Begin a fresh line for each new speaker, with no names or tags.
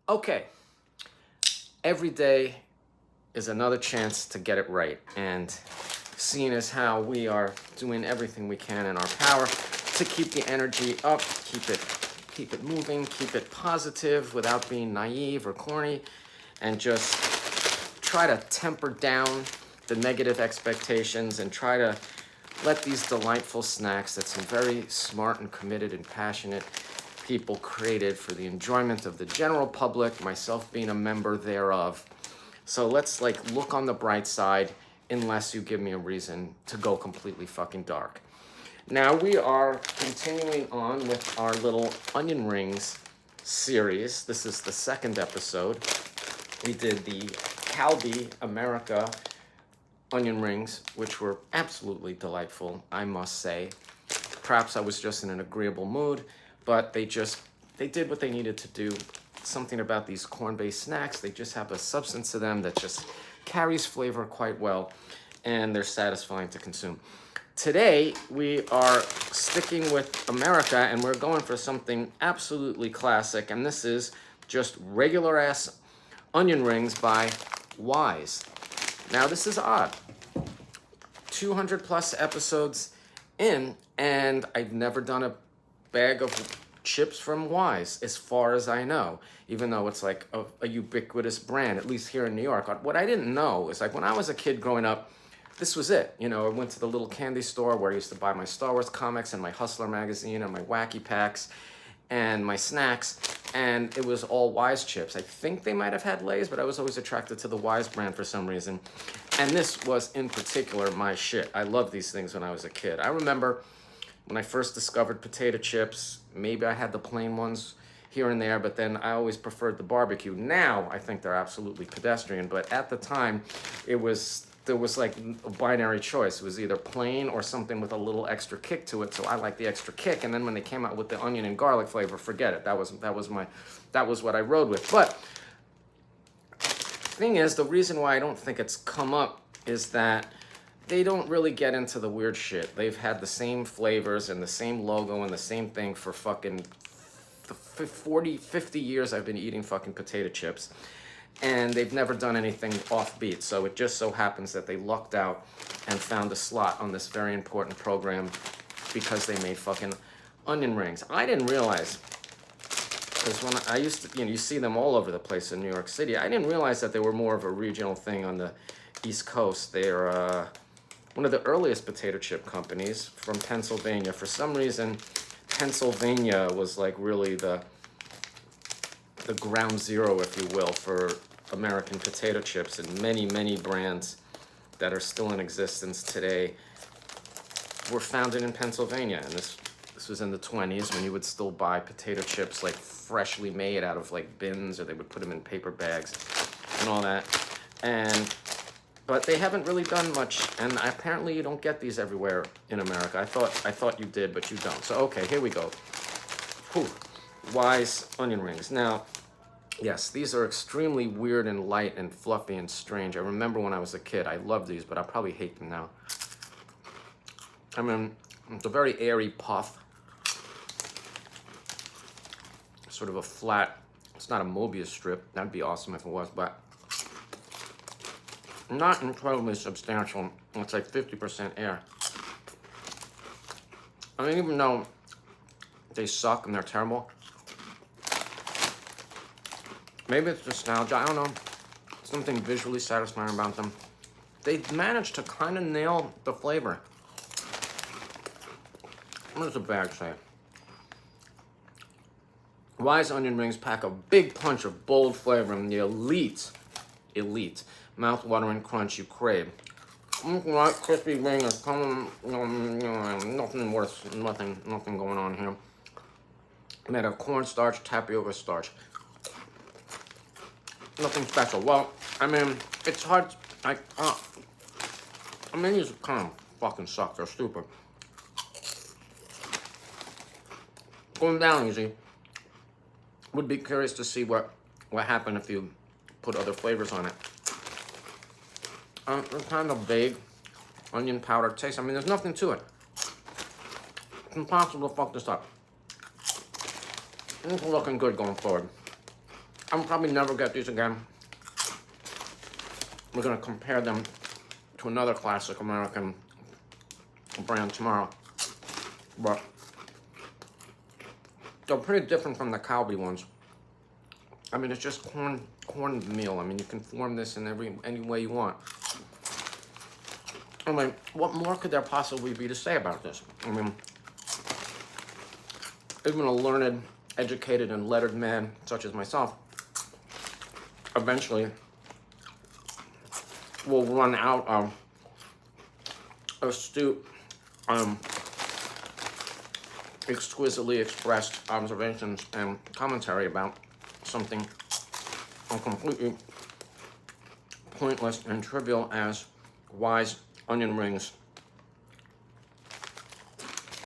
Okay, every day is another chance to get it right. And seeing as how we are doing everything we can in our power to keep the energy up, keep it moving, keep it positive without being naive or corny, and just try to temper down the negative expectations and try to let these delightful snacks that some very smart and committed and passionate people created for the enjoyment of the general public, myself being a member thereof. So let's look on the bright side unless you give me a reason to go completely fucking dark. Now we are continuing on with our little onion rings series. This is the second episode. We did the Calbee America onion rings, which were absolutely delightful, I must say. Perhaps I was just in an agreeable mood, but they did what they needed to do. Something about these corn-based snacks, they just have a substance to them that just carries flavor quite well, and they're satisfying to consume. Today, we are sticking with America, and we're going for something absolutely classic, and this is just regular-ass onion rings by Wise. Now, this is odd. 200 plus episodes in, and I've never done a bag of chips from Wise, as far as I know, even though it's like a ubiquitous brand, at least here in New York. What I didn't know is, like, when I was a kid growing up, this was it. You know, I went to the little candy store where I used to buy my Star Wars comics and my Hustler magazine and my Wacky Packs and my snacks, and it was all Wise chips. I think they might have had Lay's, but I was always attracted to the Wise brand for some reason. And this was, in particular, my shit. I loved these things when I was a kid. I remember when I first discovered potato chips, maybe I had the plain ones here and there, but then I always preferred the barbecue. Now, I think they're absolutely pedestrian, but at the time, there was like a binary choice. It was either plain or something with a little extra kick to it, so I liked the extra kick. And then when they came out with the onion and garlic flavor, forget it. That was what I rode with. But thing is, the reason why I don't think it's come up is that they don't really get into the weird shit. They've had the same flavors and the same logo and the same thing for fucking 40, 50 years I've been eating fucking potato chips. And they've never done anything offbeat. So it just so happens that they lucked out and found a slot on this very important program because they made fucking onion rings. I didn't realize, because when I used to, you see them all over the place in New York City. I didn't realize that they were more of a regional thing on the East Coast. They're one of the earliest potato chip companies from Pennsylvania. For some reason, Pennsylvania was like really the ground zero, if you will, for American potato chips, and many, many brands that are still in existence today were founded in Pennsylvania. And this was in the 20s when you would still buy potato chips like freshly made out of like bins, or they would put them in paper bags and all that. But they haven't really done much, and apparently you don't get these everywhere in America. I thought you did, but you don't. So okay, here we go. Whew. Wise onion rings. Now, yes, these are extremely weird and light and fluffy and strange. I remember when I was a kid, I loved these, but I probably hate them now. I mean, it's a very airy puff. Sort of a flat, it's not a Mobius strip. That'd be awesome if it was, but not incredibly substantial. It's like 50% air. I mean, even though they suck and they're terrible, maybe it's nostalgia, I don't know. Something visually satisfying about them. They managed to kind of nail the flavor. What does the bag say? Wise onion rings pack a big punch of bold flavor and the elite, mouth-watering crunch you crave. Right, crispy ring is coming, nothing worth, nothing going on here. Made of cornstarch, tapioca starch. Nothing special. Well, I mean, it's hard. I mean, these kind of fucking suck. They're stupid. Going down easy. Would be curious to see what happened if you put other flavors on it. It's kind of vague onion powder taste. I mean, there's nothing to it. It's impossible to fuck this up. It's looking good going forward. I'm probably never get these again. We're gonna compare them to another classic American brand tomorrow. But they're pretty different from the Calbee ones. I mean, it's just cornmeal. I mean, you can form this in any way you want. I mean, what more could there possibly be to say about this? I mean, even a learned, educated, and lettered man such as myself eventually will run out of astute, exquisitely expressed observations and commentary about something completely pointless and trivial as wise onion rings